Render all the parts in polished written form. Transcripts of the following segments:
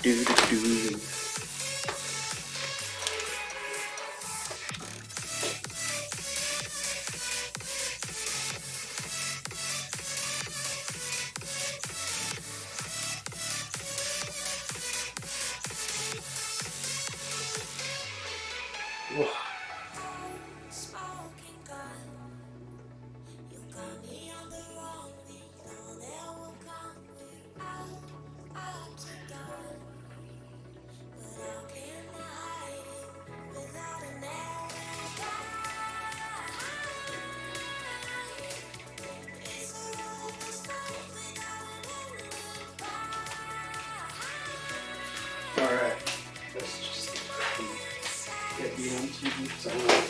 do do do. Alright, let's just get you on TV somewhere.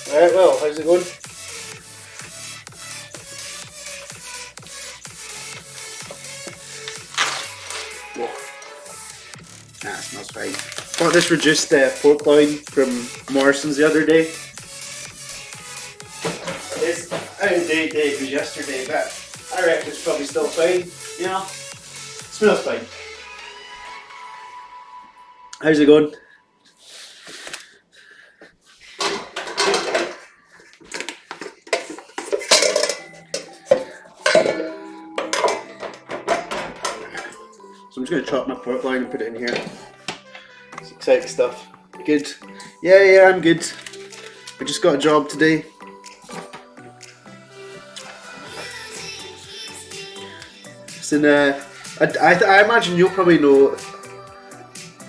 Alright, well, how's it going? Whoa. Nah, it smells fine. Bought this reduced pork loin from Morrison's the other day. It's out of date day, it was yesterday, but I reckon it's probably still fine, you know? Smells fine. How's it going? So I'm just going to chop my pork loin and put it in here. It's exciting stuff. Good. Yeah, I'm good. I just got a job today. It's in I imagine you'll probably know.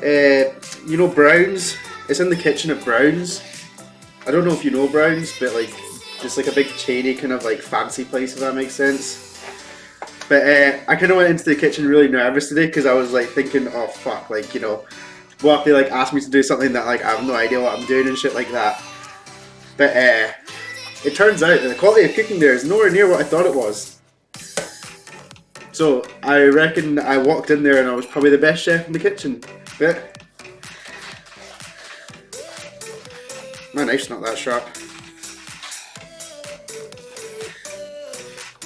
You know Brown's? It's in the kitchen at Brown's. I don't know if you know Brown's, but like it's like a big chainy kind of like fancy place, if that makes sense. But I kind of went into the kitchen really nervous today because I was like thinking, oh fuck, like, you know, what if they like ask me to do something that like I have no idea what I'm doing and shit like that. But it turns out that the quality of cooking there is nowhere near what I thought it was. So I reckon I walked in there and I was probably the best chef in the kitchen. But my knife's not that sharp.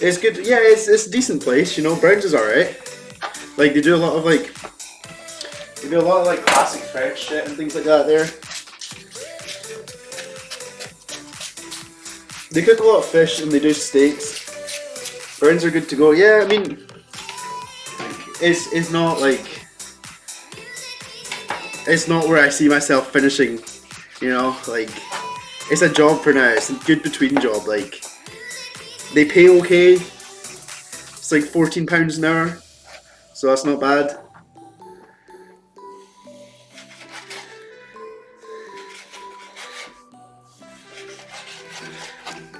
It's good, yeah, it's a decent place, you know, Brown's is alright. Like, they do a lot of like classic French shit and things like that there. They cook a lot of fish and they do steaks. Brown's are good to go. Yeah, I mean, it's not like, it's not where I see myself finishing, you know, like, it's a job for now, it's a good between job, like. They pay okay. It's like £14 an hour, so that's not bad.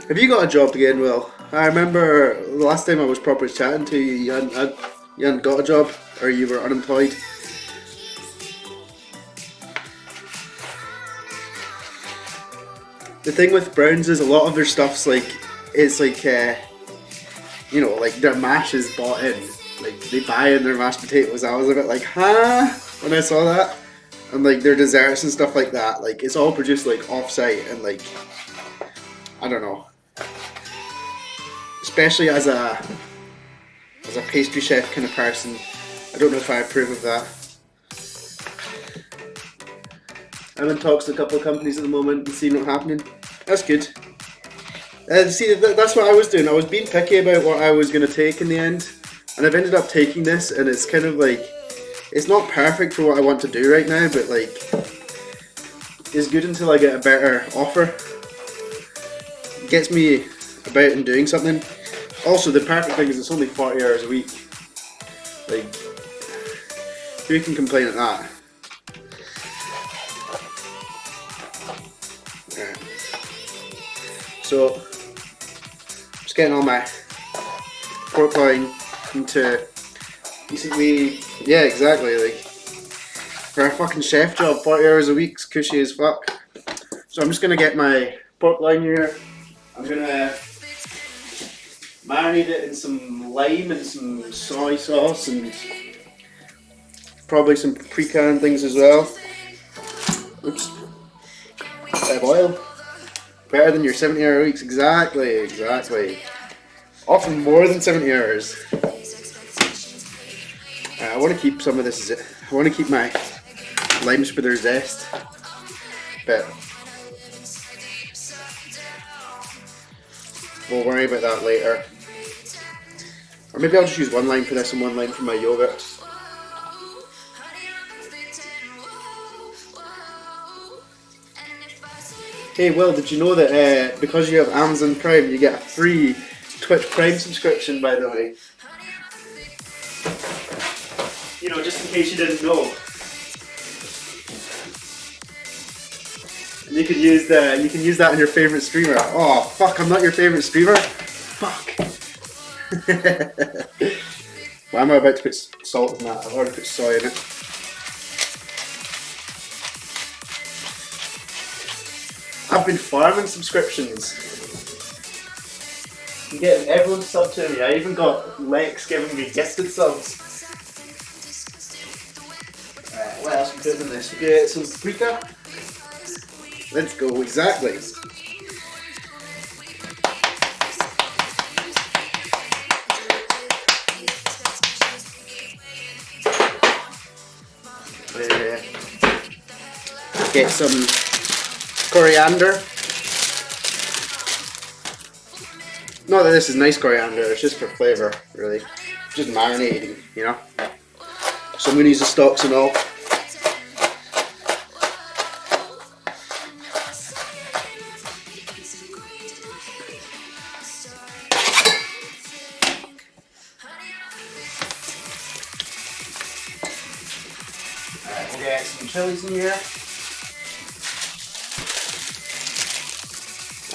Have you got a job again, Will? I remember the last time I was properly chatting to you, you hadn't got a job, or you were unemployed. The thing with Brown's is a lot of their stuff's like, it's like, you know, like their mash is bought in. Like they buy in their mashed potatoes. I was a bit like, huh? When I saw that. And like their desserts and stuff like that. Like it's all produced like off-site and like, I don't know. Especially as a pastry chef kind of person, I don't know if I approve of that. I'm in talks with a couple of companies at the moment and seeing what's happening. That's good. See, that's what I was doing. I was being picky about what I was going to take in the end, and I've ended up taking this, and it's kind of like, it's not perfect for what I want to do right now, but like, it's good until I get a better offer. It gets me about and doing something. Also, the perfect thing is it's only 40 hours a week. Like, who can complain at that? Yeah. So, getting all my pork loin into decently, yeah, exactly, like, for a fucking chef job, 40 hours a week's cushy as fuck. So I'm just gonna get my pork loin here. I'm gonna marinate it in some lime and some soy sauce and probably some paprika and things as well. Oops. Bit of oil. Better than your 70-hour weeks, exactly. Often more than 70 hours. I want to keep some of this, I want to keep my limes for their zest. But we'll worry about that later. Or maybe I'll just use one lime for this and one lime for my yogurt. Hey Will, did you know that because you have Amazon Prime, you get a free Twitch Prime subscription, by the way? You know, just in case you didn't know. And you can use that on your favourite streamer. Oh fuck, I'm not your favourite streamer? Fuck. Why am I about to put salt in that? I've already put soy in it. I've been farming subscriptions. I'm getting everyone sub to me. I even got Lex giving me gifted subs. Alright, what else we put in this? We get some paprika. Let's go, exactly. Get some coriander. Not that this is nice coriander, it's just for flavour, really. Just marinating, you know. So I'm going to use the stalks and all. Alright, we'll get some chilies in here.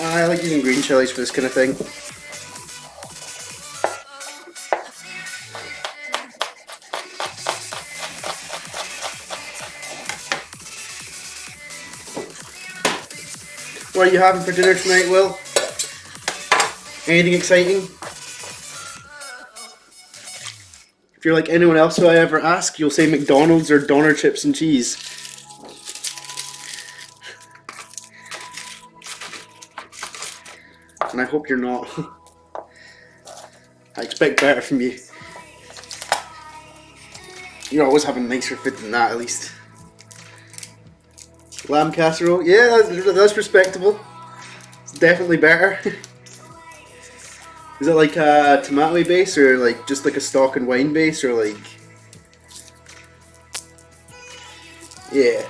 I like using green chilies for this kind of thing. What are you having for dinner tonight, Will? Anything exciting? If you're like anyone else who I ever ask, you'll say McDonald's or Doner chips and cheese. And I hope you're not. I expect better from you. You're always having nicer food than that, at least. Lamb casserole? Yeah, that's respectable. It's definitely better. Is it like a tomato base, or like just like a stock and wine base, or like... Yeah.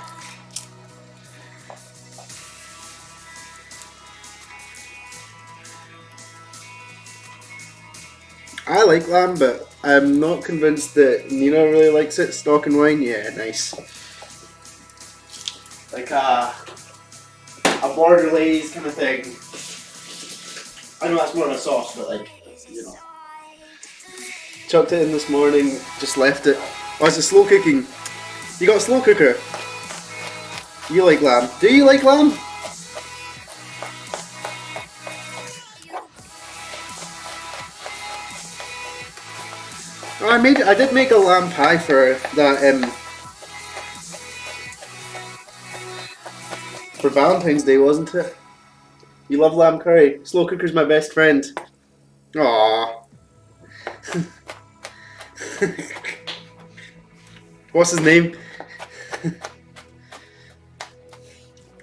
I like lamb, but I'm not convinced that Nina really likes it. Stock and wine? Yeah, nice. Like a Bordelaise kind of thing. I know that's more of a sauce, but like, you know. Chucked it in this morning, just left it. Oh, it's a slow cooking. You got a slow cooker? You like lamb? Do you like lamb? Oh, I did make a lamb pie for that for Valentine's Day, wasn't it? You love lamb curry. Slow cooker's my best friend. Aww. What's his name?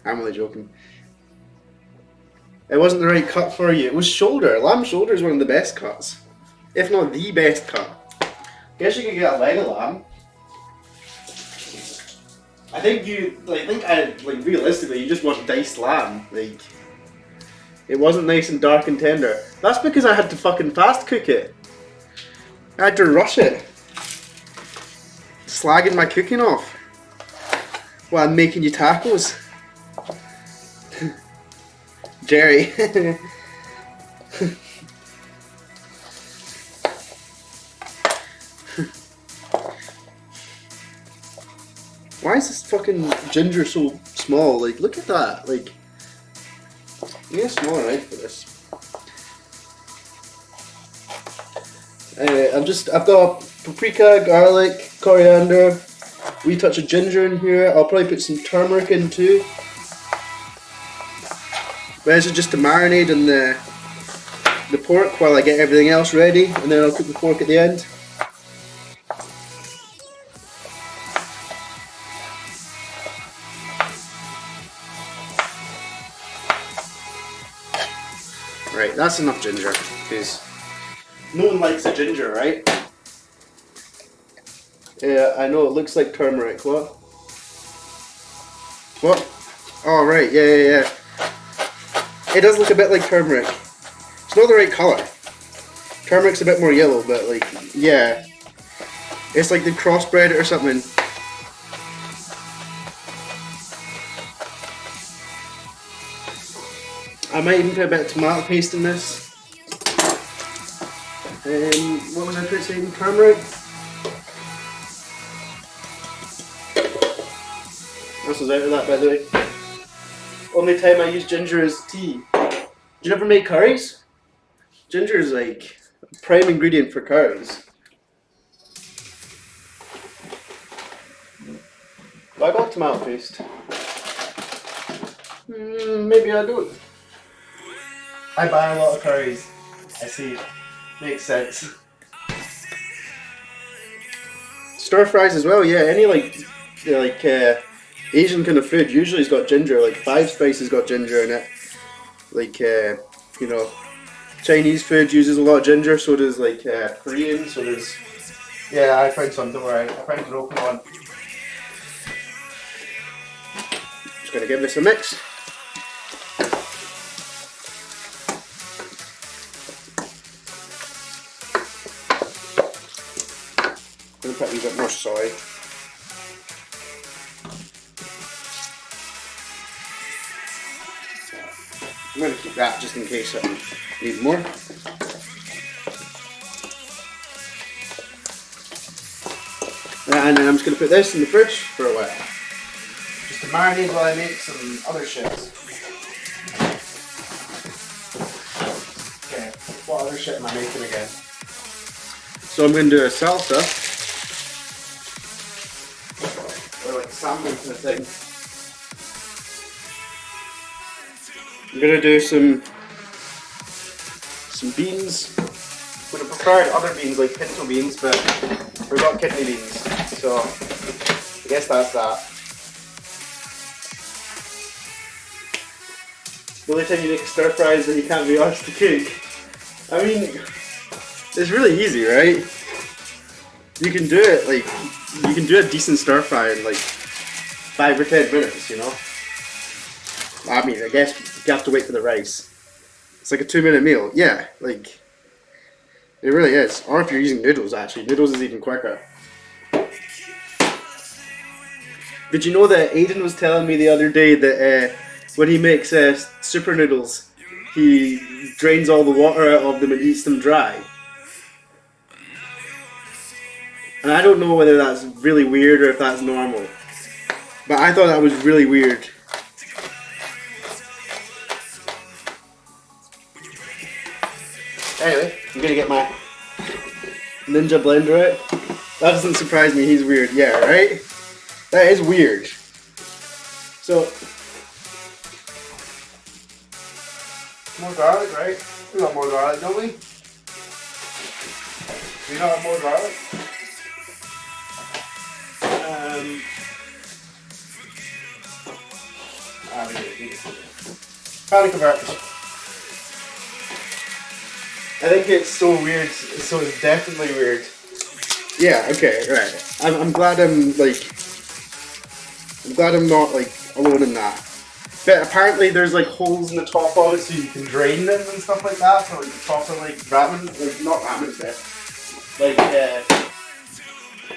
I'm only joking. It wasn't the right cut for you. It was shoulder. Lamb shoulder is one of the best cuts, if not the best cut. Guess you could get a leg of lamb. I think realistically, you just want diced lamb. Like, it wasn't nice and dark and tender. That's because I had to fucking fast cook it. I had to rush it. Slagging my cooking off while I'm making you tacos. Jerry. Why is this fucking ginger so small? Like, look at that. Like, you need a smaller knife for this. I've got paprika, garlic, coriander, wee touch of ginger in here. I'll probably put some turmeric in too. But this is just to marinate in the pork while I get everything else ready, and then I'll cook the pork at the end. Right, that's enough ginger, because no one likes a ginger, right? Yeah, I know, it looks like turmeric. What? What? Oh, right, yeah. It does look a bit like turmeric. It's not the right colour. Turmeric's a bit more yellow, but like, yeah. It's like they crossbred it or something. I might even put a bit of tomato paste in this. What was I putting? Turmeric? This was out of that, by the way. Only time I use ginger is tea. Do you ever make curries? Ginger is like a prime ingredient for curries. Have I got tomato paste? Maybe I do. I buy a lot of curries. I see. Makes sense. Stir fries as well, yeah. Any Asian kind of food usually has got ginger. Like Five Spice has got ginger in it. Like you know, Chinese food uses a lot of ginger. So does like Korean. So does yeah. I found some. Don't worry. I found an open one. Just gonna give this a mix. I'm gonna put a wee bit more soy. I'm going to keep that just in case I need more. And then I'm just going to put this in the fridge for a while. Just to marinate while I make some other shit. Okay, what other shit am I making again? So I'm going to do a salsa. Or like salmon kind of thing. I'm gonna do some beans. Would have preferred other beans like pinto beans, but we've got kidney beans, so I guess that's that. The only time you make a stir fry is when you can't be asked to cook. I mean, it's really easy, right? You can do it you can do a decent stir fry in like 5 or 10 minutes, you know. I mean, I guess you have to wait for the rice. It's like a 2-minute meal. Yeah, like, it really is. Or if you're using noodles, actually. Noodles is even quicker. Did you know that Aiden was telling me the other day that when he makes super noodles, he drains all the water out of them and eats them dry? And I don't know whether that's really weird or if that's normal. But I thought that was really weird. Anyway, I'm gonna get my Ninja blender out. That doesn't surprise me, he's weird. Yeah, right? That is weird. So, more garlic, right? We got more garlic, don't we? We not have more garlic? We do. Panic converters. I think it's so weird, so it's definitely weird. Yeah, okay, right. I'm glad I'm not like alone in that. But apparently there's like holes in the top of it so you can drain them and stuff like that for like the proper like ramen, like not ramen but like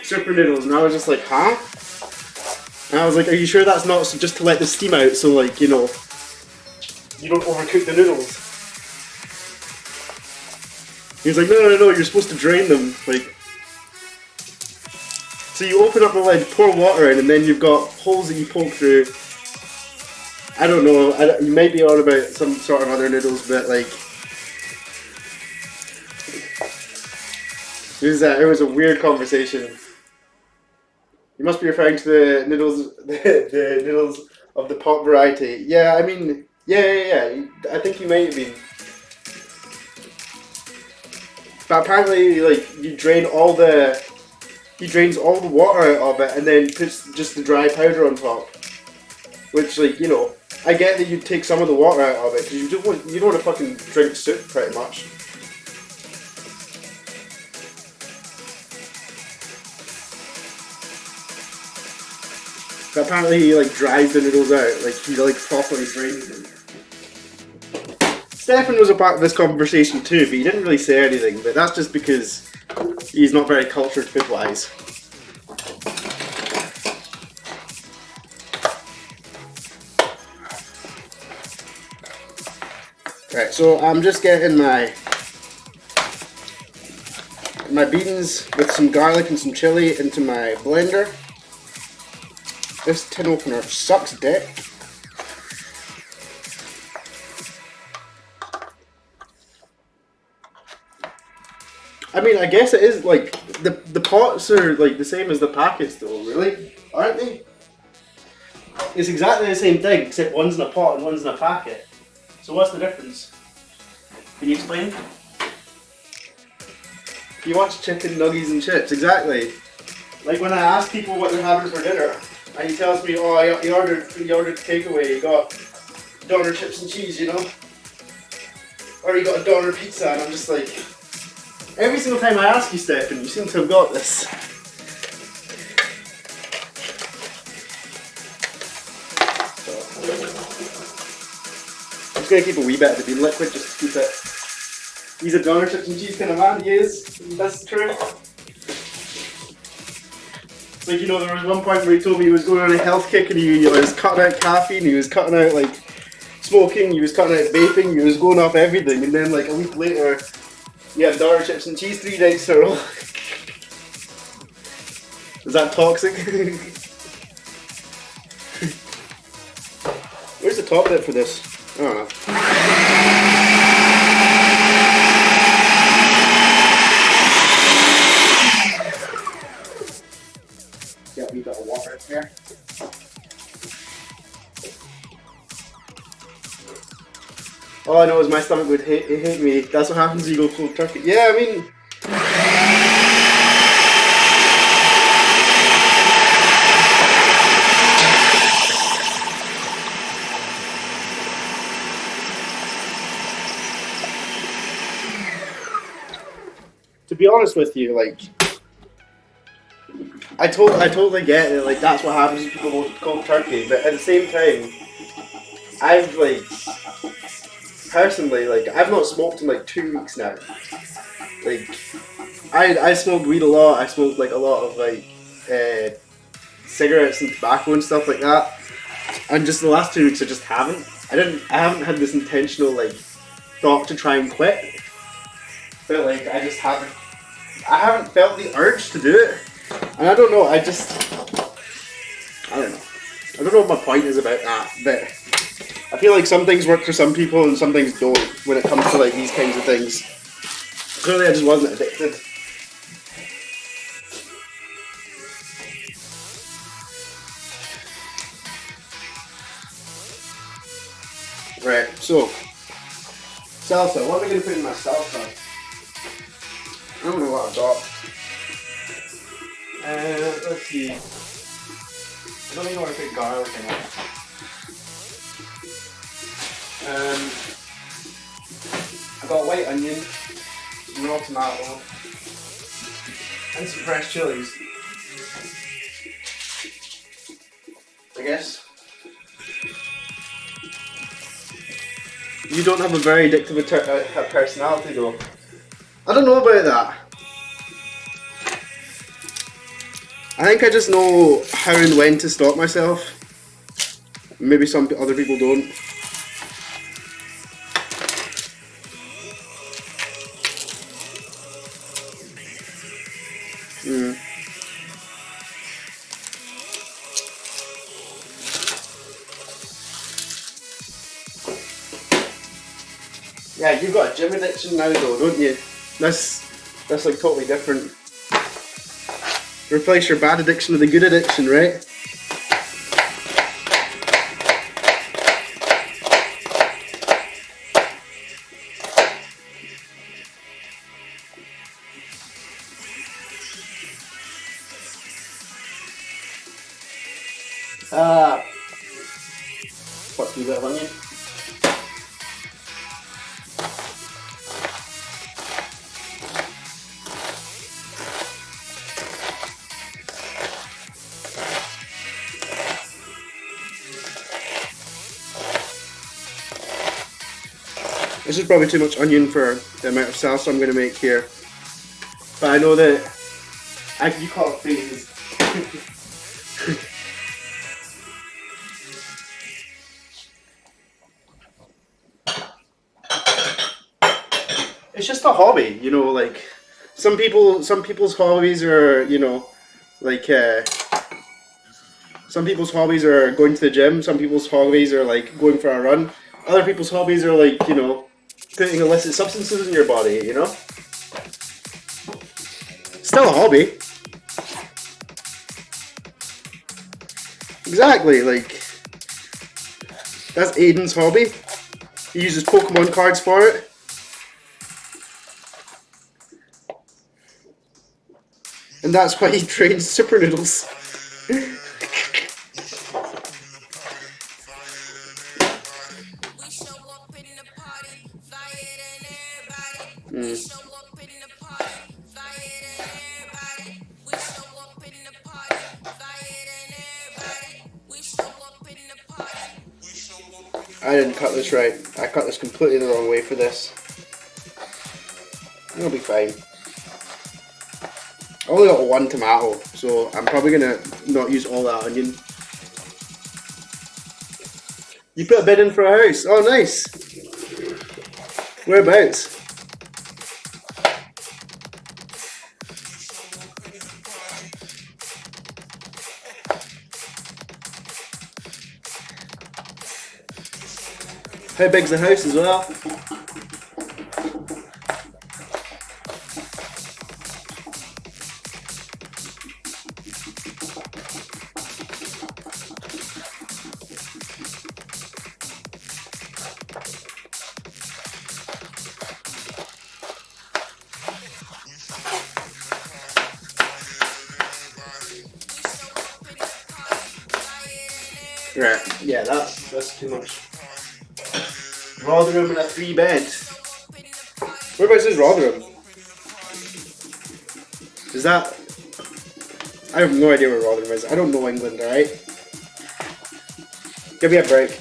super noodles, and I was just like, huh? And I was like, are you sure that's not just to let the steam out so like, you know, you don't overcook the noodles? He was like, no, you're supposed to drain them, like. So So you open up the lid, pour water in, and then you've got holes that you poke through. I don't know, you might be on about some sort of other noodles, but like... It was a weird conversation. You must be referring to the noodles, the noodles of the pot variety. Yeah, I mean, yeah. I think you might have been. But apparently, like, he drains all the water out of it and then puts just the dry powder on top. Which, like, you know, I get that you take some of the water out of it because you don't want to fucking drink soup pretty much. But apparently he like dries the noodles out, like he like properly drains them. Stefan was a part of this conversation too, but he didn't really say anything, but that's just because he's not very cultured food-wise. Right, so I'm just getting my beans with some garlic and some chili into my blender. This tin opener sucks dick. I mean, I guess it is like the pots are like the same as the packets, though, really, aren't they? It's exactly the same thing, except one's in a pot and one's in a packet. So what's the difference? Can you explain? You watch chicken nuggies and chips, exactly. Like when I ask people what they're having for dinner, and he tells me, oh, he ordered takeaway, he got doner chips and cheese, you know? Or he got a doner pizza, and I'm just like, every single time I ask you, Stefan, you seem to have got this. I'm just going to keep a wee bit of the bean liquid, just to keep it. He's a doner chips and cheese kind of man, he is. That's true. Like, you know, there was one point where he told me he was going on a health kick and he was cutting out caffeine, he was cutting out, like, smoking, he was cutting out vaping, he was going off everything, and then, like, a week later, he had doner chips and cheese 3 nights in a row. Is that toxic? Where's the top bit for this? I don't know. Get a wee bit of water in here. All I know is my stomach would hate me. That's what happens when you go cold turkey. Yeah, I mean... To be honest with you, like... I totally get it, like, that's what happens when people go cold turkey, but at the same time, I've, like... Personally, like, I've not smoked in like 2 weeks now. Like, I smoked weed a lot. I smoked like a lot of like cigarettes and tobacco and stuff like that. And just the last 2 weeks, I just haven't. I haven't had this intentional like thought to try and quit. But like, I haven't felt the urge to do it. And I don't know. I don't know. I don't know what my point is about that, but. I feel like some things work for some people and some things don't when it comes to like these kinds of things. Clearly I just wasn't addicted. Right, so salsa, what am I going to put in my salsa? I don't know what I've got. Let's see. I don't even want to put garlic in it. I got white onion, some raw tomato, and some fresh chilies. I guess. You don't have a very addictive personality though. I don't know about that. I think I just know how and when to stop myself. Maybe some other people don't. Yeah, you've got a gym addiction now though, don't you? That's like totally different. Replace your bad addiction with a good addiction, right? What's a bit of onion? This is probably too much onion for the amount of salsa I'm going to make here. But I know that you call it phases. It's just a hobby, you know, like some people's hobbies are, you know, like some people's hobbies are going to the gym, some people's hobbies are like going for a run. Other people's hobbies are like, you know, putting illicit substances in your body, you know? Still a hobby. Exactly, like, that's Aiden's hobby. He uses Pokemon cards for it. And that's why he trains Super Noodles. I didn't cut this right. I cut this completely the wrong way for this. It'll be fine. I only got one tomato, so I'm probably gonna not use all that onion. You put a bid in for a house? Oh, nice! Whereabouts? How big's the house as well? Right, yeah, that's too much. Rotherham in a 3-bed. Whereabouts is Rotherham? Is that... I have no idea where Rotherham is. I don't know England, alright? Give me a break.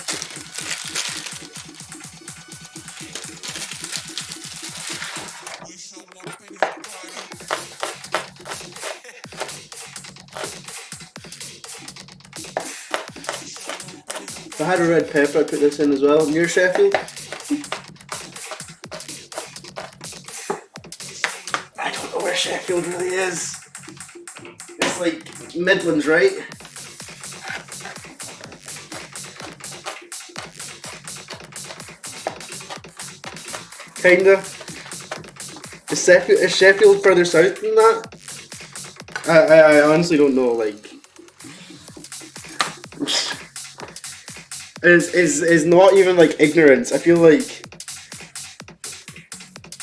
If I had a red pepper, I'd put this in as well. Near Sheffield. I don't know where Sheffield really is. It's like Midlands, right? Kinda. Is Sheffield further south than that? I honestly don't know, like... is not even like ignorance. I feel like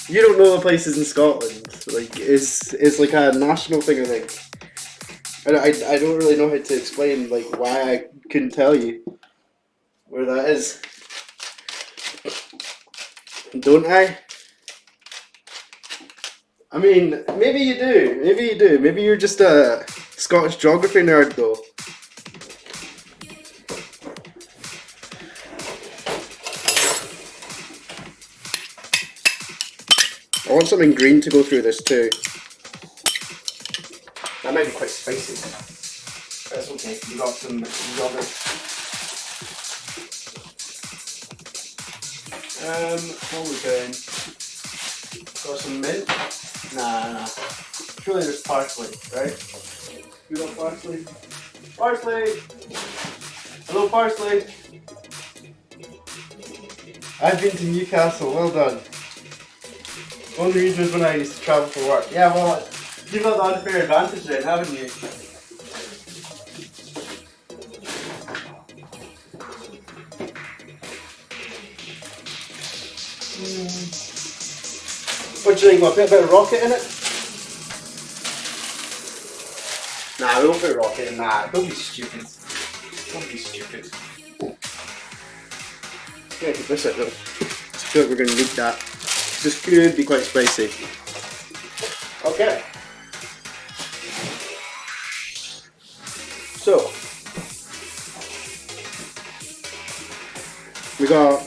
you don't know the places in Scotland. Like it's like a national thing, I think. I don't really know how to explain like why I couldn't tell you where that is. Don't I? I mean, maybe you do. Maybe you do. Maybe you're just a Scottish geography nerd though. I want something green to go through this too. That might be quite spicy. That's okay. You got some yogurt. What are we doing? Got some mint? Nah. Surely there's parsley, right? You got parsley? Parsley! Hello, parsley! I've been to Newcastle. Well done. Only reason is when I used to travel for work. Yeah, well, you've got the unfair advantage then, haven't you? What do you think? We'll put a bit of rocket in it? Nah, we won't put rocket in that. Don't be stupid. Don't be stupid. Yeah, keep this out though. I feel like we're going to need that. This could be quite spicy. Okay. So, we got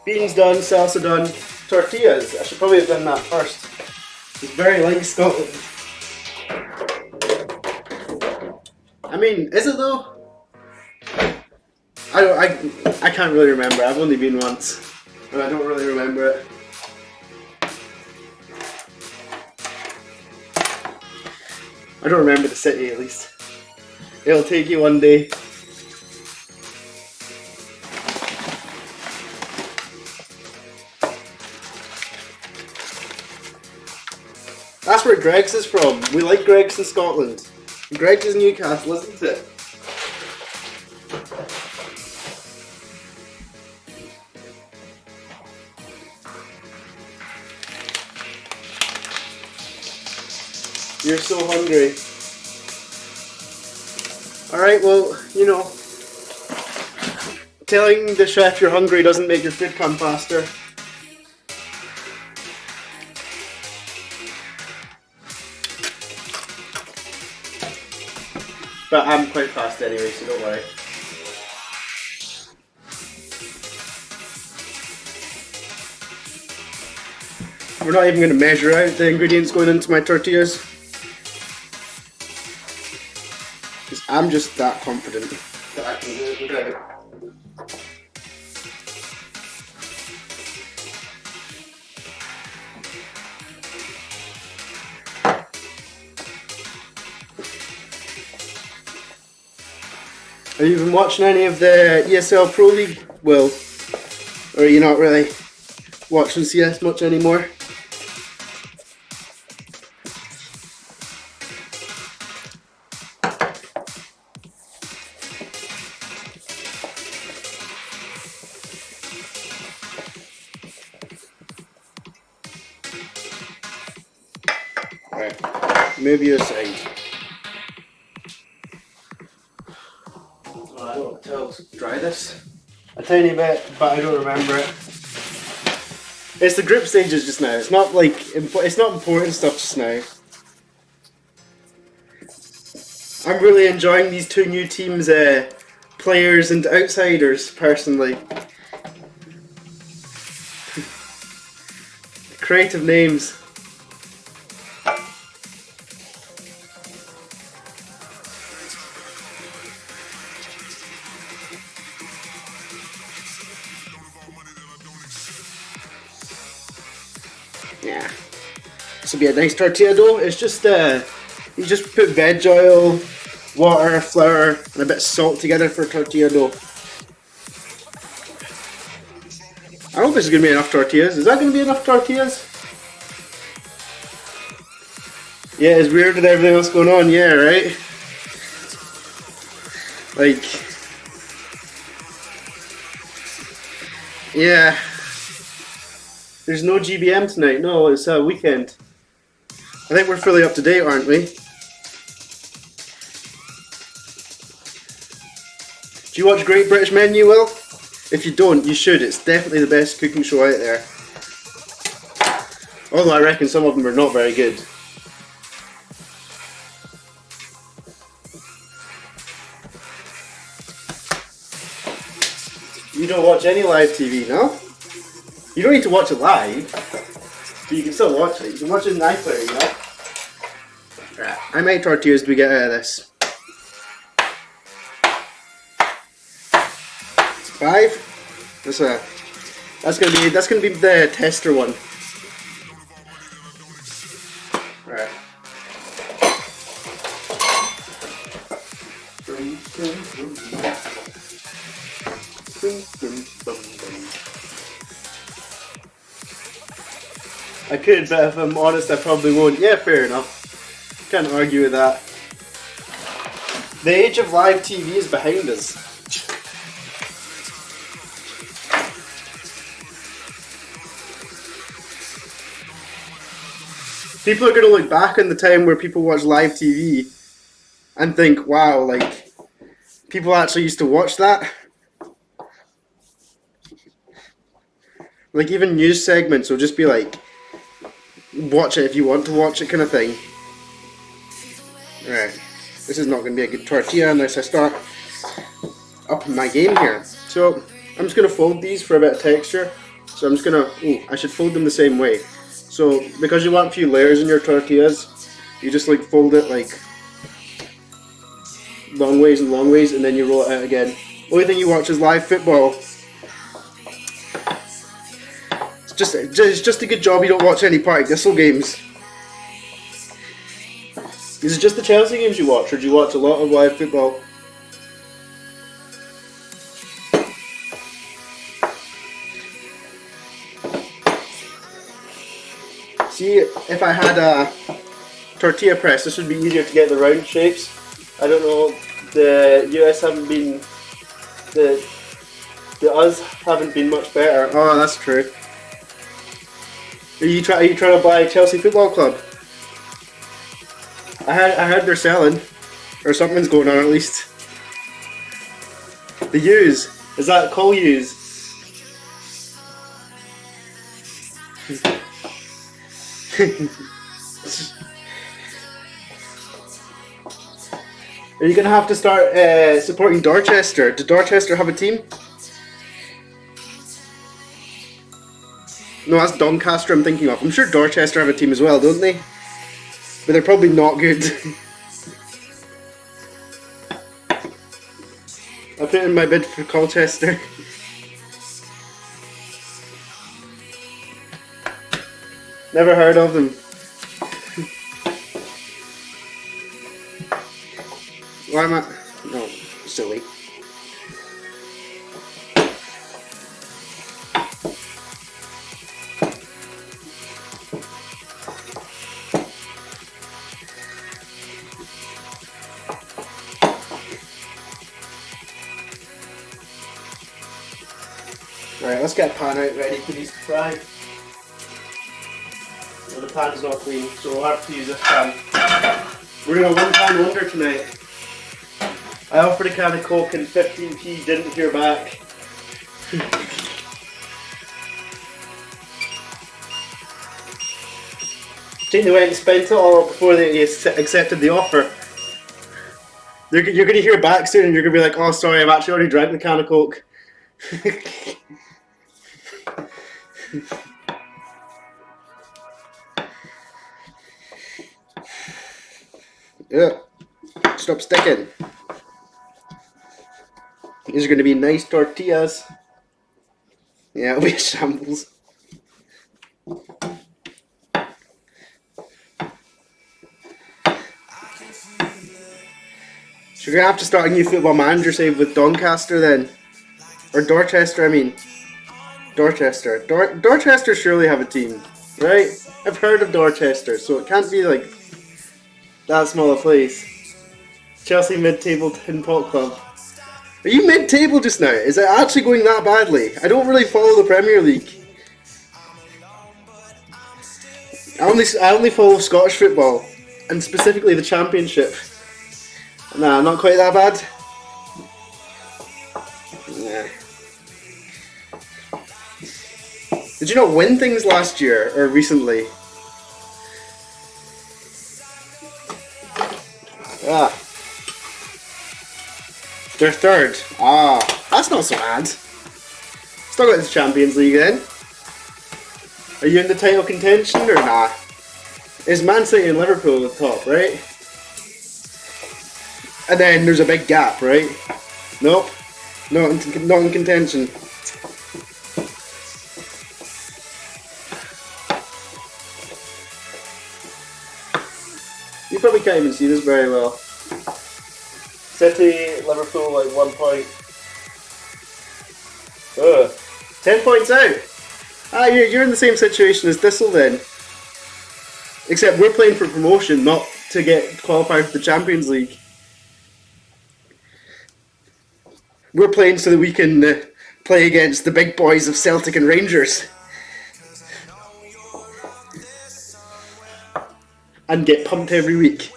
beans done, salsa done, tortillas. I should probably have done that first. It's very like Scotland. I mean, is it though? I can't really remember. I've only been once, and I don't really remember it. I don't remember the city at least. It'll take you one day. That's where Greg's is from. We like Greg's in Scotland. Greg's is Newcastle, isn't it? You're so hungry. Alright, well, you know, telling the chef you're hungry doesn't make your food come faster. But I'm quite fast anyway, so don't worry. We're not even going to measure out the ingredients going into my tortillas. Because I'm just that confident that I can do it without. Have you been watching any of the ESL Pro League? Well, or are you not really watching CS much anymore? Right, move you aside. I don't know how to dry this. A tiny bit, but I don't remember it. It's the group stages just now. It's not like it's not important stuff just now. I'm really enjoying these two new teams, players and outsiders. Personally, creative names. Yeah, this will be a nice tortilla dough. It's just you just put veg oil, water, flour, and a bit of salt together for tortilla dough. I hope this is going to be enough tortillas. Is that going to be enough tortillas? Yeah, it's weird with everything else going on. Yeah, right. Like, yeah. There's no GBM tonight. No, it's a weekend. I think we're fully up to date, aren't we? Do you watch Great British Menu, Will? If you don't, you should. It's definitely the best cooking show out there. Although I reckon some of them are not very good. You don't watch any live TV, no? You don't need to watch it live, but you can still watch it. You can watch it in iPlayer, you know? Right, how many tortillas do we get out of this? 5? That's gonna be the tester one. Right. I could, but if I'm honest, I probably won't. Yeah, fair enough. Can't argue with that. The age of live TV is behind us. People are going to look back on the time where people watched live TV and think, wow, like, people actually used to watch that. Like, even news segments will just be like, watch it if you want to watch it kind of thing. Right, this is not going to be a good tortilla unless I start upping my game here. So, I'm just going to fold these for a bit of texture. So I'm just going to, I should fold them the same way. So, because you want a few layers in your tortillas, you just like fold it like long ways and long ways, and then you roll it out again. Only thing you watch is live football. It's just a good job you don't watch any Partick Thistle games. Is it just the Chelsea games you watch, or do you watch a lot of live football? See, if I had a tortilla press, this would be easier to get the round shapes. I don't know, the US haven't been, the us haven't been much better. Oh, that's true. Are you trying to buy Chelsea Football Club? I heard they're selling, or something's going on at least. The U's, is that call U's? Are you gonna have to start supporting Dorchester? Did Dorchester have a team? No, that's Doncaster I'm thinking of. I'm sure Dorchester have a team as well, don't they? But they're probably not good. I put in my bid for Colchester. Never heard of them. Why am I? No, silly. Right, let's get a pan out ready for these to fry. Well, the pan's not clean, so we'll have to use this pan. We're doing a one pan wonder tonight. I offered a can of Coke and 15p, didn't hear back. They went and spent it all before they accepted the offer. You're going to hear back soon and you're going to be like, oh sorry, I've actually already drank the can of Coke. Yeah, stop sticking. These are going to be nice tortillas. Yeah, it'll be a shambles. So you're going to have to start a new football manager save with Doncaster then. Or Dorchester, I mean. Dorchester. Dorchester surely have a team, right? I've heard of Dorchester, so it can't be like that small a place. Chelsea mid-table tin pot club. Are you mid-table just now? Is it actually going that badly? I don't really follow the Premier League. I only follow Scottish football, and specifically the Championship. Nah, not quite that bad. Nah. Did you not win things last year or recently? Ah. They're third. Ah, that's not so bad. Still got the Champions League then. Are you in the title contention or nah? It's Man City and Liverpool at the top, right? And then there's a big gap, right? Nope. Not in contention. You probably can't even see this very well. City, Liverpool, like 1 point. 10 points out. Ah, you're in the same situation as Thistle then. Except we're playing for promotion, not to get qualified for the Champions League. We're playing so that we can play against the big boys of Celtic and Rangers. And get pumped every week.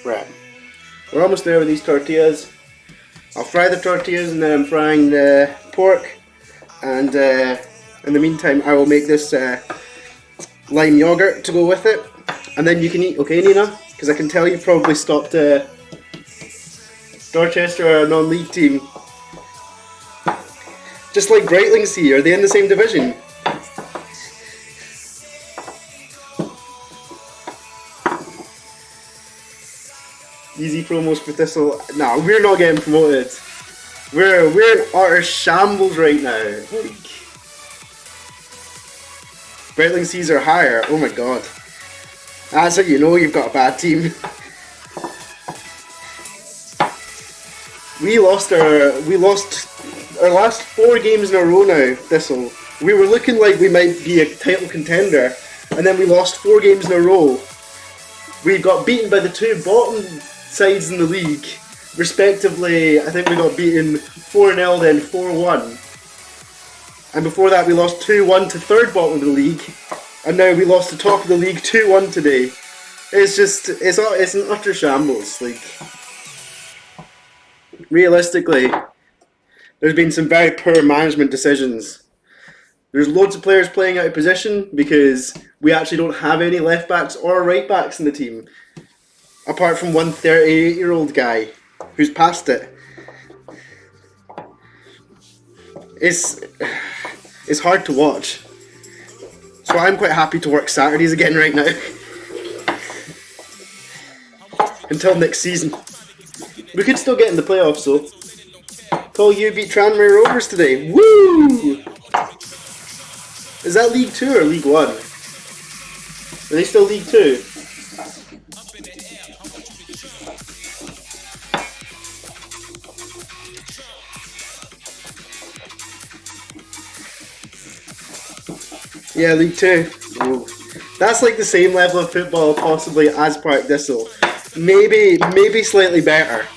Right. We're almost there with these tortillas. I'll fry the tortillas and then I'm frying the pork. And in the meantime, I will make this lime yogurt to go with it. And then you can eat, okay, Nina? Because I can tell you probably stopped Dorchester are a non-league team. Just like Brightlings here, are they in the same division? Easy promos for Thistle. No, we're not getting promoted. We're in utter shambles right now. Like, Brightling Seas are higher. Oh my god. That's how you know you've got a bad team. We lost our last 4 games in a row now, Thistle. We were looking like we might be a title contender, and then we lost 4 games in a row. We got beaten by the 2 bottom sides in the league, respectively. I think we got beaten 4-0, then 4-1. And before that we lost 2-1 to 3rd bottom of the league, and now we lost the top of the league 2-1 today. It's just, it's an utter shambles. Like, realistically, there's been some very poor management decisions. There's loads of players playing out of position because we actually don't have any left backs or right backs in the team. Apart from one 38-year-old guy who's past it. It's hard to watch. So I'm quite happy to work Saturdays again right now. Until next season. We could still get in the playoffs though. Call you beat Tranmere Rovers today. Woo! Is that League 2 or League 1? Are they still League 2? Yeah, League 2. Ooh. That's like the same level of football possibly as Park Thistle. Maybe slightly better.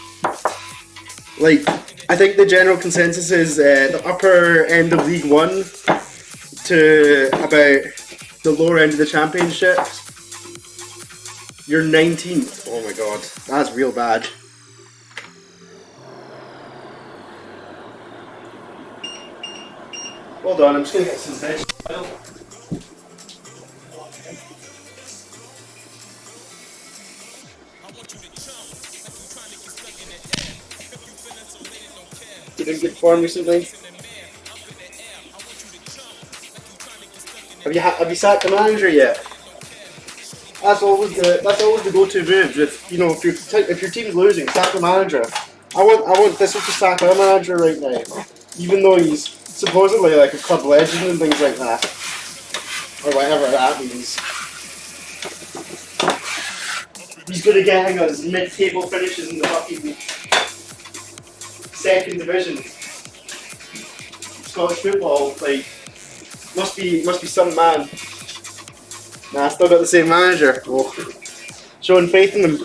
Like, I think the general consensus is the upper end of League 1 to about the lower end of the Championship. You're 19th. Oh my god, that's real bad. Hold on, I'm just gonna get some veg. You didn't get form recently? Have you sacked the manager yet? That's always the go-to move. If your team's losing, sack the manager. I want Thistle to sack our manager right now, even though he's supposedly like a club legend and things like that, or whatever that means. He's good at getting us mid-table finishes in the fucking 2nd division. Scottish football, like, must be some man. Nah, still got the same manager. Oh. Showing faith in them.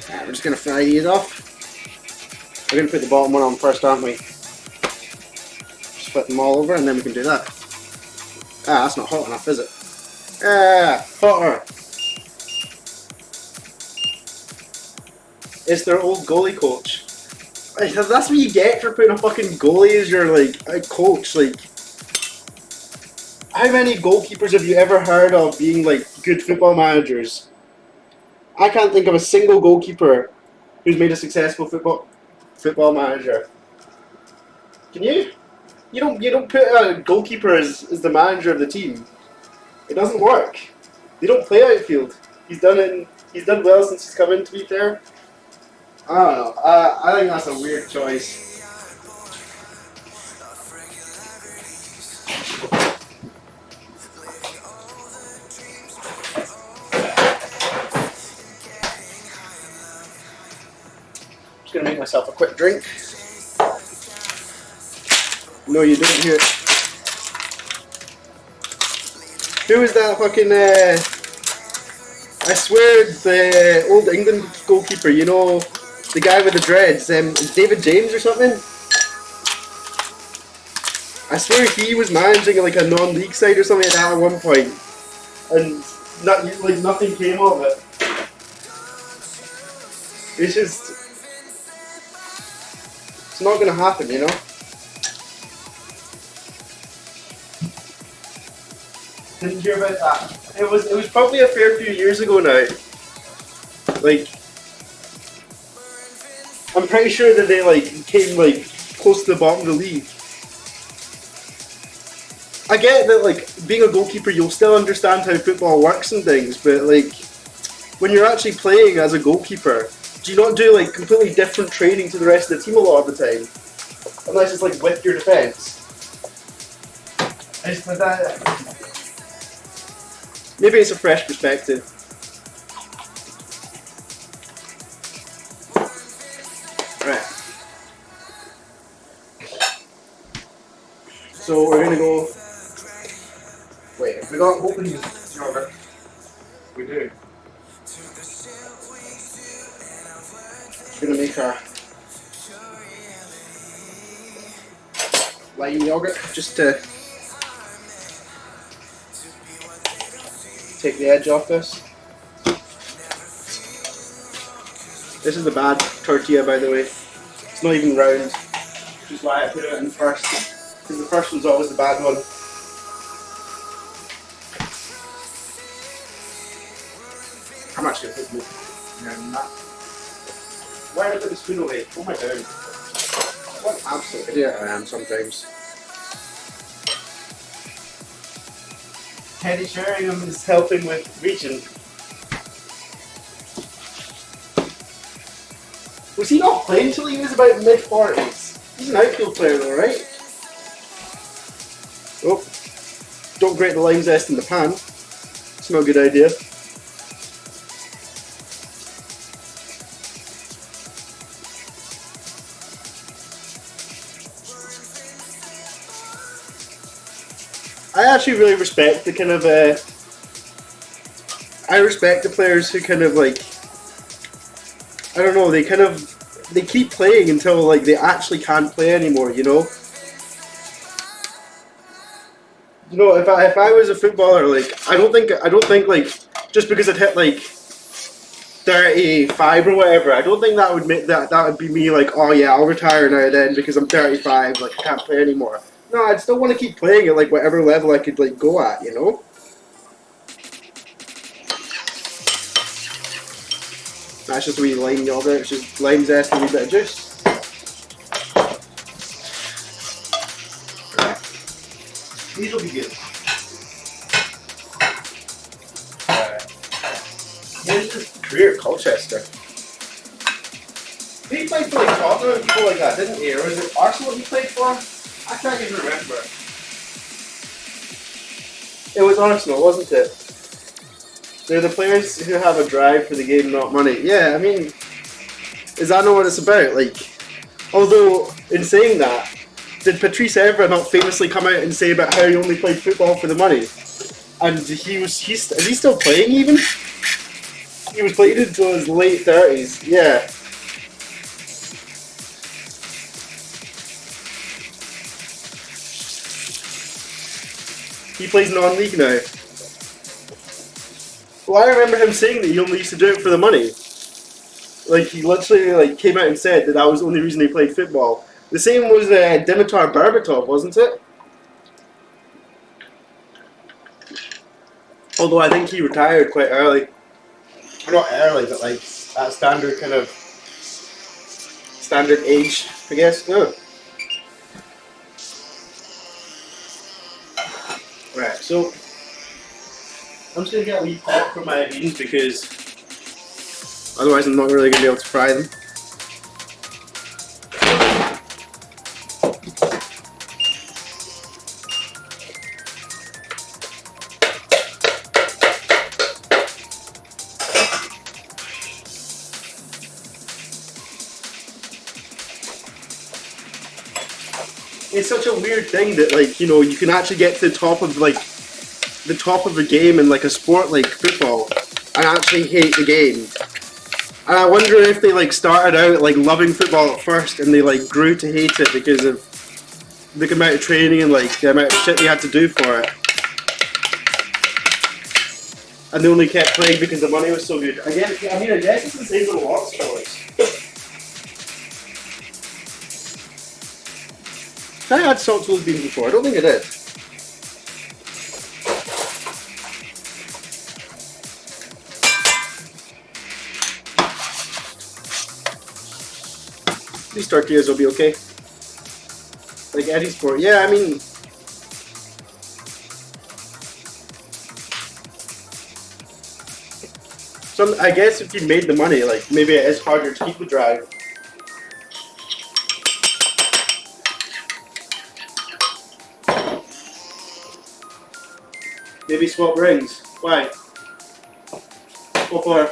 Right, we're just gonna fry these off. We're gonna put the bottom one on first, aren't we? Just flip them all over and then we can do that. Ah, that's not hot enough, is it? Ah, hotter. It's their old goalie coach. That's what you get for putting a fucking goalie as your coach. Like, how many goalkeepers have you ever heard of being like good football managers? I can't think of a single goalkeeper who's made a successful football manager. Can you? You don't put a goalkeeper as the manager of the team. It doesn't work. They don't play outfield. He's done well since he's come in, to be fair. I don't know. I think that's a weird choice. Just gonna make myself a quick drink. No, you didn't hear it. Who was that fucking, I swear the old England goalkeeper, you know, the guy with the dreads, David James or something? I swear he was managing like a non-league side or something like that at one point, and nothing came of it. It's just, it's not gonna happen, you know? Didn't hear about that. It was probably a fair few years ago now. Like, I'm pretty sure that they like came like close to the bottom of the league. I get that like being a goalkeeper you'll still understand how football works and things, but like when you're actually playing as a goalkeeper, do you not do like completely different training to the rest of the team a lot of the time? Unless it's like with your defence. It's like that. Maybe it's a fresh perspective. Right. So we're gonna go. Wait, have we got open yogurt? We do. We're gonna make our lime yogurt just to take the edge off this. This is the bad tortilla, by the way. It's not even round, which is why I put it in first, because the first one's always the bad one. I'm actually going to put that. Why did I put the spoon away? Oh my god. What an absolute idiot I am sometimes. Teddy Sheringham is helping with reaching. Was he not playing until he was about mid-40s? He's an outfield player though, right? Oh, don't grate the lime zest in the pan. It's not a good idea. I actually really respect the kind of, I respect the players who kind of like, I don't know, they keep playing until like they actually can't play anymore, you know? You know, if I was a footballer, like, I don't think like, just because I'd hit like 35 or whatever, I don't think that would make, that would be me like, oh yeah, I'll retire now then because I'm 35, like I can't play anymore. No, I'd still want to keep playing at like whatever level I could like go at, you know? That's just a wee lime yogurt, it's just lime zest and a wee bit of juice. Right. These will be good. Here's his career at Colchester. He played for like Tottenham and people like that, didn't he? Or was it Arsenal he played for? I can't even remember. It was Arsenal, wasn't it? They're the players who have a drive for the game, not money. Yeah, I mean, is that not what it's about? Like, although, in saying that, did Patrice Evra not famously come out and say about how he only played football for the money? And is he still playing even? He was playing until his late 30s, yeah. He plays non-league now. Well, I remember him saying that he only used to do it for the money. Like, he literally like came out and said that was the only reason he played football. The same was Dimitar Berbatov, wasn't it? Although I think he retired quite early. Or not early, but like at standard kind of standard age, I guess. No. Right, so I'm just gonna get a wee pot for my beans because otherwise I'm not really gonna be able to fry them. it's such a weird thing that, like, you know, you can actually get to the top of, like, the top of a game in, like, a sport like football and actually hate the game. And I wonder if they, like, started out, like, loving football at first and they, like, grew to hate it because of the amount of training and, like, the amount of shit they had to do for it. And they only kept playing because the money was so good. I guess it's the same with a lot of sports. Did I add salt to those beans before? I don't think I did. These tortillas will be okay. Like any sport. Yeah, I mean... I guess if you made the money, like, maybe it is harder to keep the drive. Maybe swap rings. Why? What for?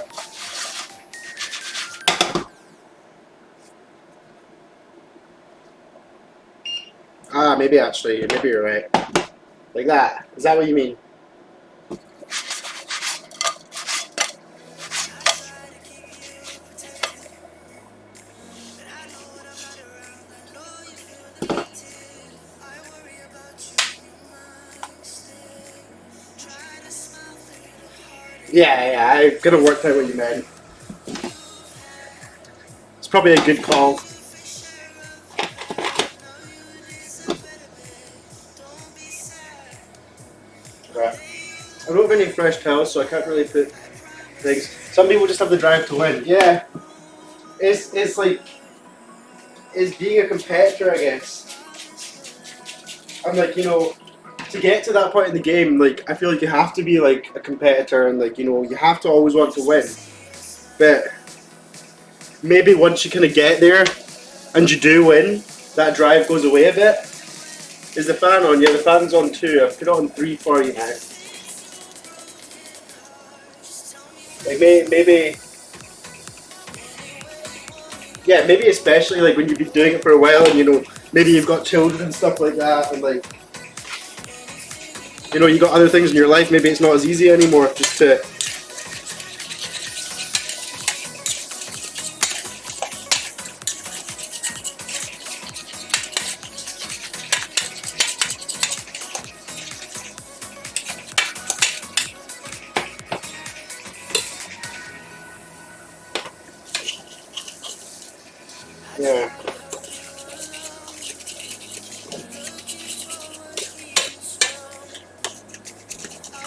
Ah, maybe actually. Maybe you're right. Like that. Is that what you mean? Yeah, I could have worked out what you meant. It's probably a good call. Right. I don't have any fresh towels, so I can't really put things. Some people just have the drive to win. Yeah. It's like, it's being a competitor, I guess. I'm like, you know, to get to that point in the game, like, I feel like you have to be, like, a competitor and, like, you know, you have to always want to win. But maybe once you kind of get there and you do win, that drive goes away a bit. Is the fan on? Yeah, the fan's on too. I've put it on 3 for you now. Like, maybe... Yeah, maybe especially, like, when you've been doing it for a while and, you know, maybe you've got children and stuff like that and, like... You know, you got other things in your life, maybe it's not as easy anymore just to... Yeah.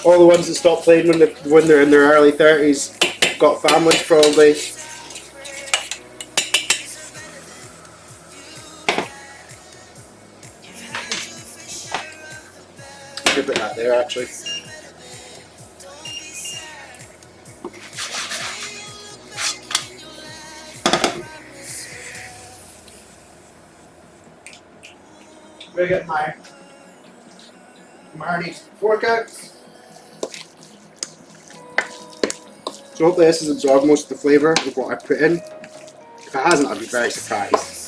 All the ones that stop playing when they're in their early 30s got families probably. Good at that there actually. I'm gonna get my Marnie's fork out. So hopefully this has absorbed most of the flavour of what I put in. If it hasn't, I'd be very surprised.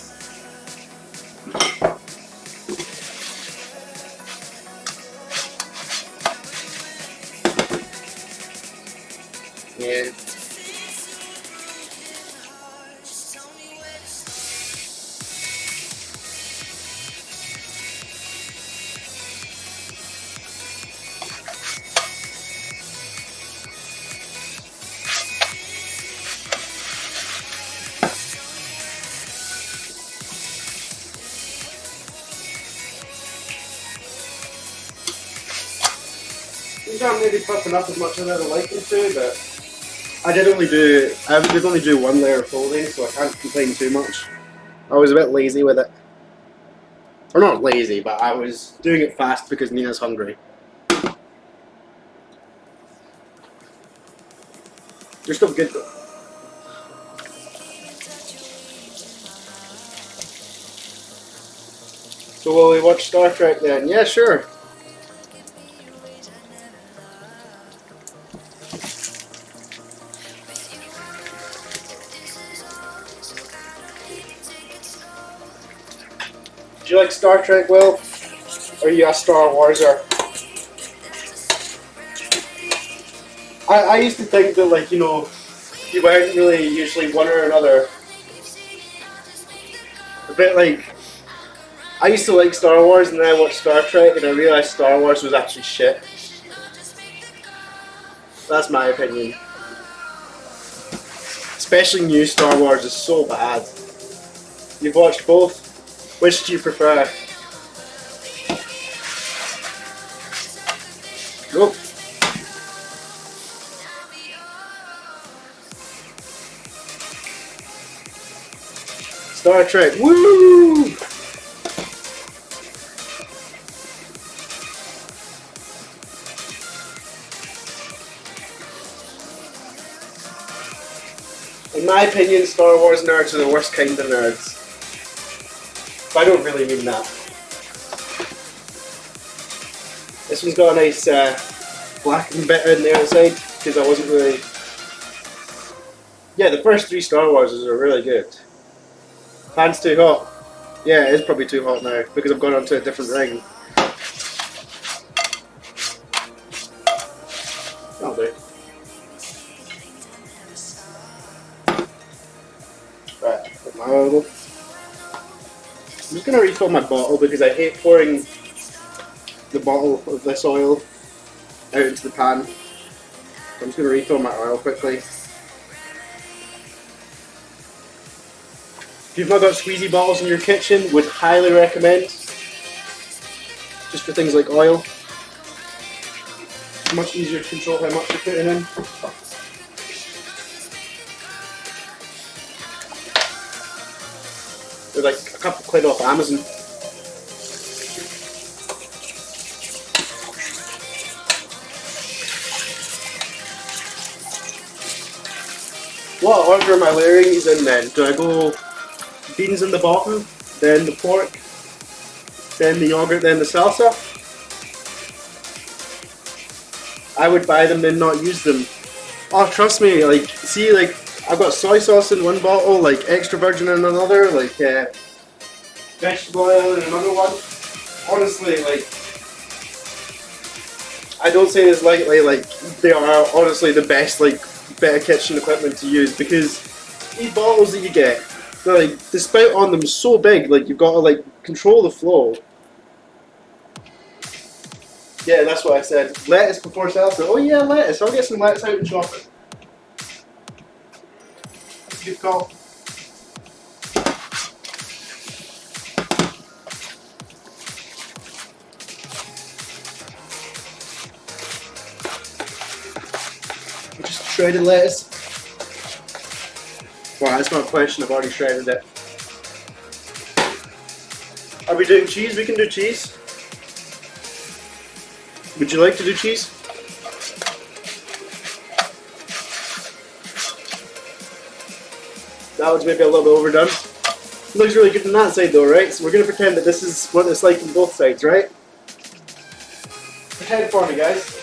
Yeah. These aren't maybe puffing up as much as I'd like them to, but I did only do one layer of folding, so I can't complain too much. I was a bit lazy with it. Or not lazy, but I was doing it fast because Nina's hungry. They're still good though. So will we watch Star Trek then? Yeah, sure. Do you like Star Trek, Will? Or are you a Star Warser? I used to think that, like, you know, you weren't really usually one or another. A bit like, I used to like Star Wars and then I watched Star Trek and I realised Star Wars was actually shit. That's my opinion. Especially new Star Wars is so bad. You've watched both. Which do you prefer? Go. Star Trek. Woo! In my opinion, Star Wars nerds are the worst kind of nerds. But I don't really mean that. This one's got a nice blackened bit in the outside because I wasn't really. Yeah, the first 3 Star Warses are really good. Pan's too hot. Yeah, it is probably too hot now because I've gone onto a different ring. That'll do. Right, put my oil. I'm just going to refill my bottle because I hate pouring the bottle of this oil out into the pan. I'm just going to refill my oil quickly. If you've not got squeezy bottles in your kitchen, would highly recommend. Just for things like oil. It's much easier to control how much you're putting in. They're like a couple of quid off Amazon. What order am I layering these in then? Do I go beans in the bottom, then the pork, then the yogurt, then the salsa? I would buy them then not use them. Oh, trust me, like, see, like, I've got soy sauce in one bottle, like extra virgin in another, like vegetable oil in another one. Honestly, like, I don't say this lightly, like, they are honestly the best, like, bit of kitchen equipment to use because these bottles that you get, they're like, the spout on them is so big, like, you've got to, like, control the flow. Yeah, that's what I said. Lettuce before salsa. Oh yeah, lettuce. I'll get some lettuce out and chop it. That's a good call. Just shredded lettuce. Wow, that's not a question. I've already shredded it. Are we doing cheese? We can do cheese. Would you like to do cheese? That one's maybe a little bit overdone. It looks really good on that side though, right? So we're going to pretend that this is what it's like on both sides, right? Pretend for me, guys.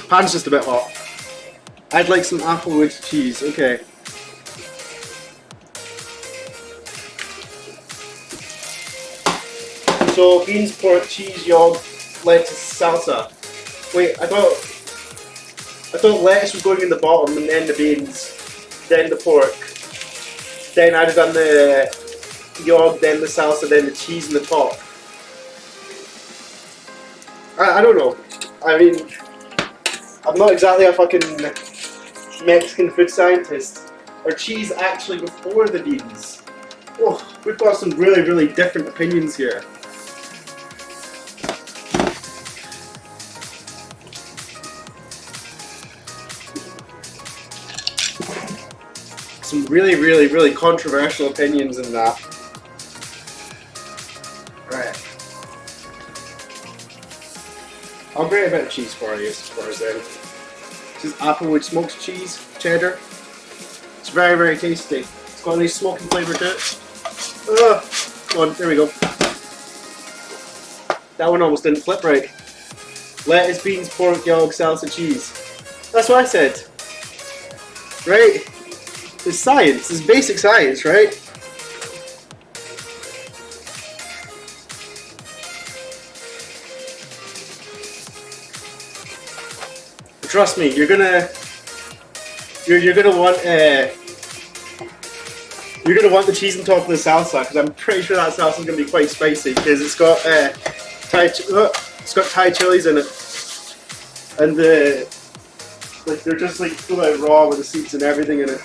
Pan's just a bit hot. I'd like some applewood cheese, okay. So, beans, pork, cheese, yogurt, lettuce, salsa. Wait, I thought lettuce was going in the bottom and then the beans, then the pork. Then I'd have done the yogurt, then the salsa, then the cheese in the top. I don't know. I mean, I'm not exactly a fucking Mexican food scientist. Are cheese actually before the beans? Oh, we've got some really, really different opinions here. Some really, really, really controversial opinions in that. Right. I'll grate a bit of cheese for you as far as then. This is applewood smoked cheese, cheddar. It's very, very tasty. It's got a nice smoky flavour to it. Come on, there we go. That one almost didn't flip right. Lettuce, beans, pork, yogurt, salsa, cheese. That's what I said. Right? It's science. It's basic science, right? trust me, you're gonna want the cheese on top of the salsa, because I'm pretty sure that salsa is gonna be quite spicy, because it's got Thai chilies in it, and like they're just like full out raw with the seeds and everything in it.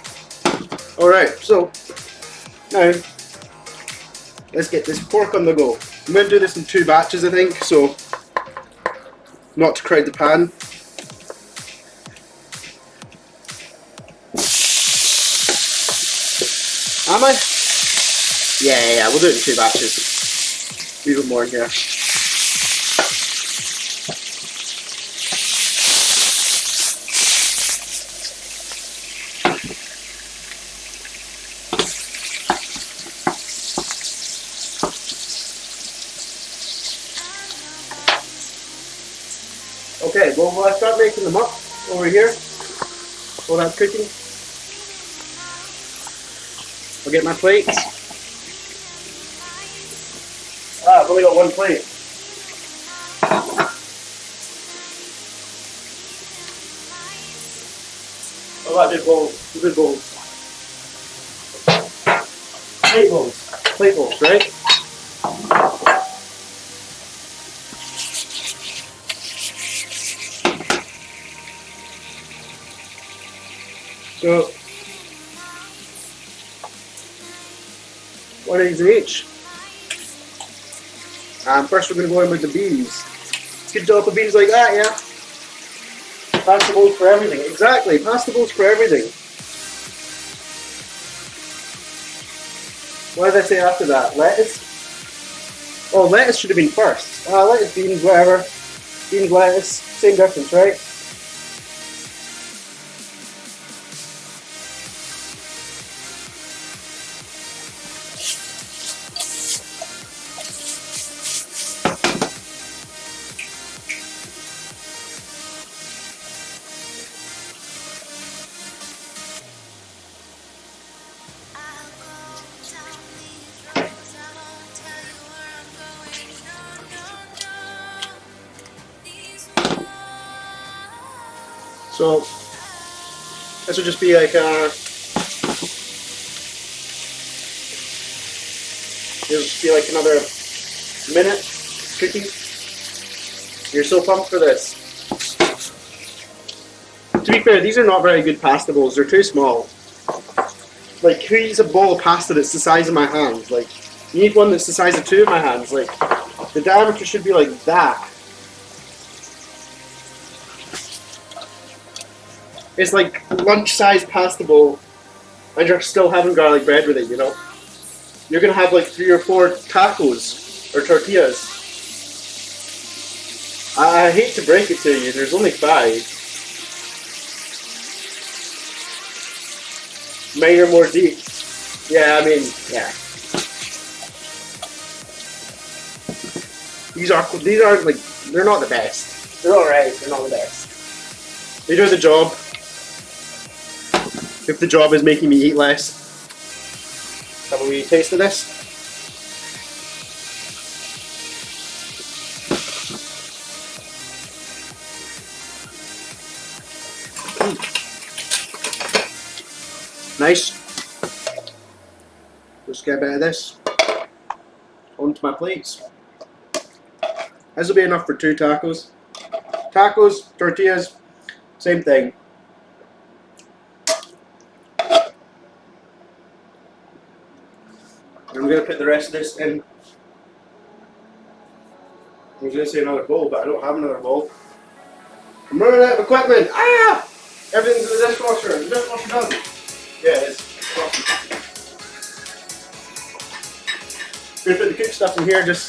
All right, so now let's get this pork on the go. I'm gonna do this in 2 batches, I think, so not to crowd the pan. Am I? Yeah, we'll do it in 2 batches. Leave it more in here. Okay, well, will I start making them up over here while that's cooking? I'll get my plates. I've only got 1 plate. Oh, I did bowls. Good bowls. Plate bowls. Plate bowls, right? So, 1 of these each. And first we're going to go in with the beans. Good dollop of beans like that, yeah? Pass the bowls for everything. Exactly, pass the bowls for everything. What did I say after that? Lettuce? Oh, lettuce should have been first. Lettuce, beans, whatever. Beans, lettuce, same difference, right? So this will just be like it'll just be like another minute cooking. You're so pumped for this. To be fair, these are not very good pasta bowls. They're too small. Like, who eats a bowl of pasta that's the size of my hands? Like, you need one that's the size of 2 of my hands. Like, the diameter should be like that. It's like lunch-sized pasta bowl, and you're still having garlic bread with it, you know? You're gonna have like 3 or 4 tacos, or tortillas. I hate to break it to you, there's only 5. Mine are more deep. Yeah, I mean, yeah. These are like, they're not the best. They're alright, they're not the best. They do the job. If the job is making me eat less. Have a wee taste of this. Nice. Just get a bit of this onto my plates. This will be enough for 2 tacos. Tacos, tortillas, same thing. I'm going to put the rest of this in. I was going to say another bowl, but I don't have another bowl. I'm running out of equipment. Ah! Everything's in the dishwasher. Is the dishwasher done? Yeah, it is. I'm going to put the cooked stuff in here, just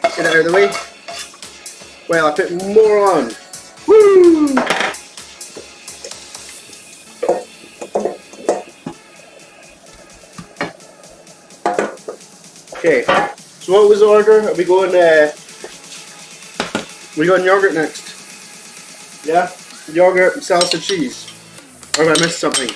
get it out of the way. Well, I put more on. Woo! Okay, so what was the order? Are we going yogurt next? Yeah? Yogurt and salsa cheese. Or have I missed something?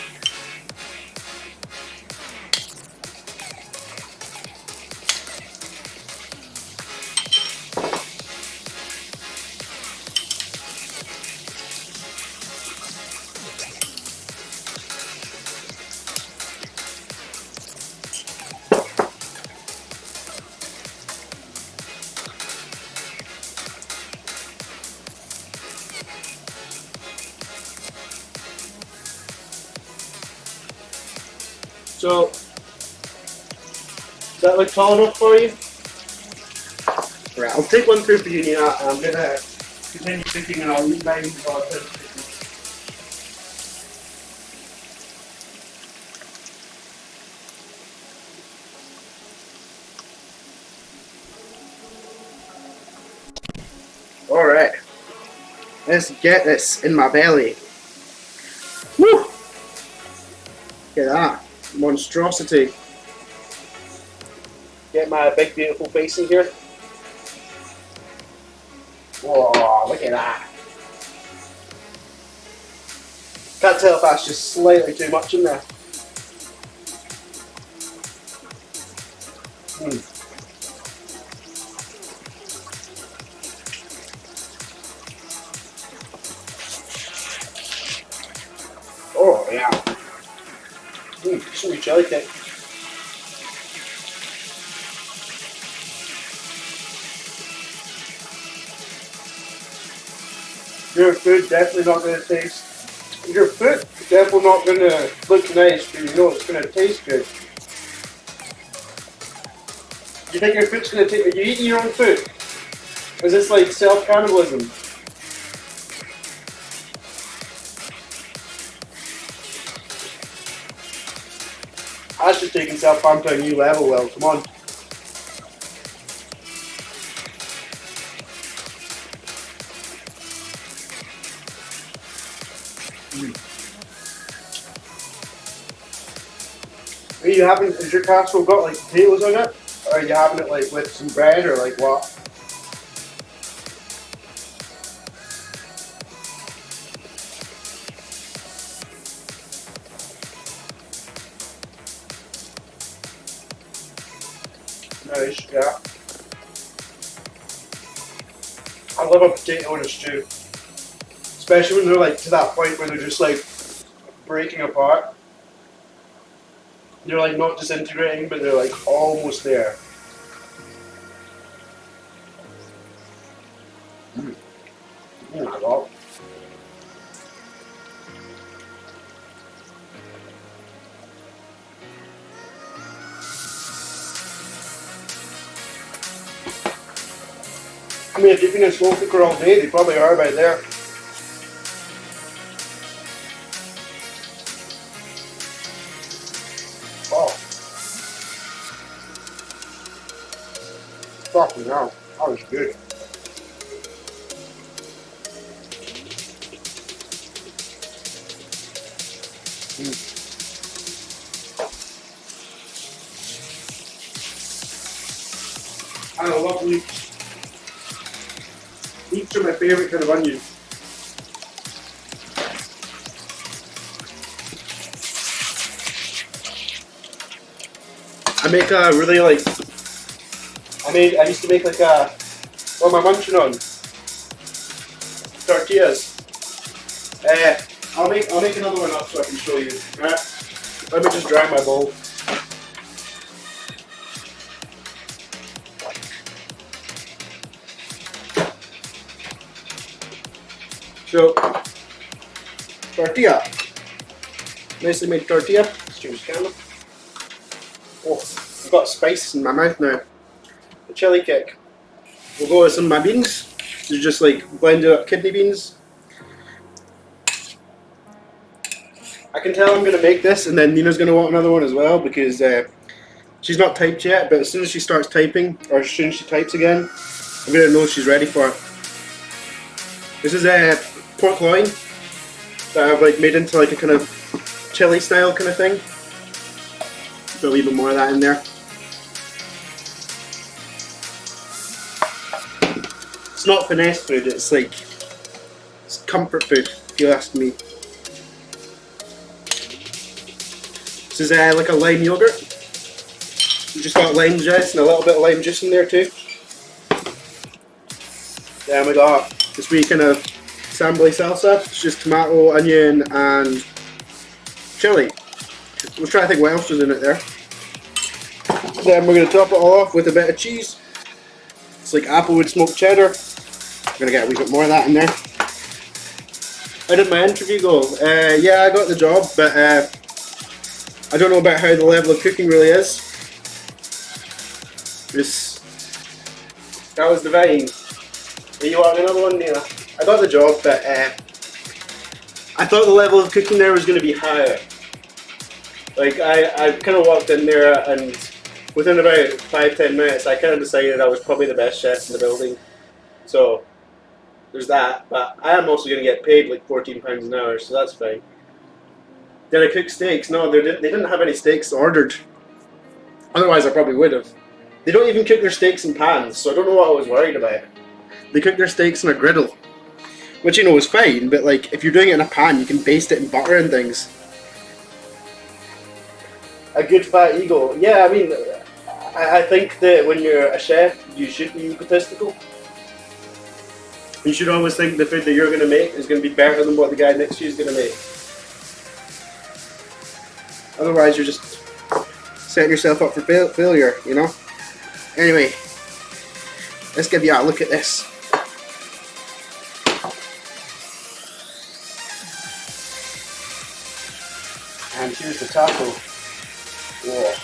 So, does that look tall enough for you? Right, I'll take one through for you, Nina, and I'm going to continue cooking and I'll leave mine while I finish cooking. Alright, let's get this in my belly. Woo! Look at that, monstrosity. Get my big beautiful face in here. Whoa, look at that. Can't tell if that's just slightly too much in there. Oh yeah. Some jelly cake. Your food definitely not going to taste. Your food definitely not going to look nice, but you know it's going to taste good. Do you think your food's going to taste? Are you eating your own food? Is this like self-cannibalism? That's just taking self-harm to a new level, Will. Come on. Are you having, is your casserole got like potatoes on it? Or are you having it like with some bread or like what? Nice, yeah. I love a potato in a stew. Especially when they're like to that point where they're just like breaking apart. They're like not disintegrating, but they're like almost there. Oh my god. I mean, if you've been in a slow cooker all day, they probably are right there. Oh. Fucking hell, that was good. I love leeks. Leeks are my favourite kind of onion. I make a really like, I used to make like a, what am I munching on? Tortillas. I'll make another one up so I can show you. Right? Let me just dry my bowl. So, tortilla. Nicely made tortilla. Let's change the camera. Oh, I've got spices in my mouth now. The chili kick. We'll go with some of my beans. They're just like blended up kidney beans. I can tell I'm going to make this and then Nina's going to want another one as well because she's not typed yet, but as soon as she starts typing, or as soon as she types again, I'm going to know she's ready for it. This is pork loin that I've like made into like a kind of chili style kind of thing. Put a little bit more of that in there. It's not finesse food, it's like it's comfort food if you ask me. This is like a lime yogurt. You just got lime juice and a little bit of lime juice in there too. Then we got this wee kind of sambal salsa. It's just tomato, onion and chili. We'll try to think what else was in it there. Then we're going to top it all off with a bit of cheese. It's like applewood smoked cheddar. I'm going to get a wee bit more of that in there. How did my interview go? Yeah, I got the job, but I don't know about how the level of cooking really is. That was the vine. Are you wanting another one, Neil? I got the job, but I thought the level of cooking there was going to be higher. Like, I kind of walked in there, and within about 5-10 minutes, I kind of decided I was probably the best chef in the building. So, there's that. But I am also going to get paid like £14 an hour, so that's fine. Did I cook steaks? No, they didn't have any steaks ordered. Otherwise, I probably would have. They don't even cook their steaks in pans, so I don't know what I was worried about. They cook their steaks in a griddle, which you know is fine, but like if you're doing it in a pan, you can baste it in butter and things. A good fat ego. Yeah, I mean, I think that when you're a chef, you should be egotistical. You should always think the food that you're going to make is going to be better than what the guy next to you is going to make. Otherwise, you're just setting yourself up for failure, you know? Anyway, let's give you a look at this. And here's the taco. Whoa.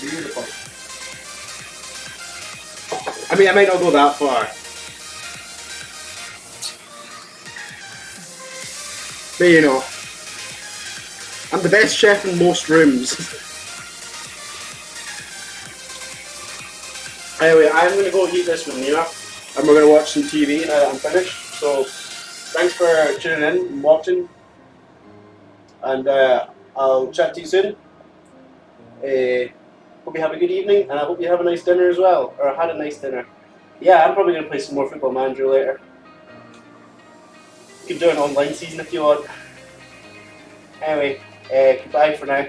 Beautiful. I mean, I might not go that far. But you know, I'm the best chef in most rooms. Anyway, I'm going to go eat this with Nina, and we're going to watch some TV now that I'm finished. So, thanks for tuning in and watching, and I'll chat to you soon. Hope you have a good evening, and I hope you have a nice dinner as well, or had a nice dinner. Yeah, I'm probably going to play some more Football Manager later. You can do an online season if you want. Anyway, goodbye for now.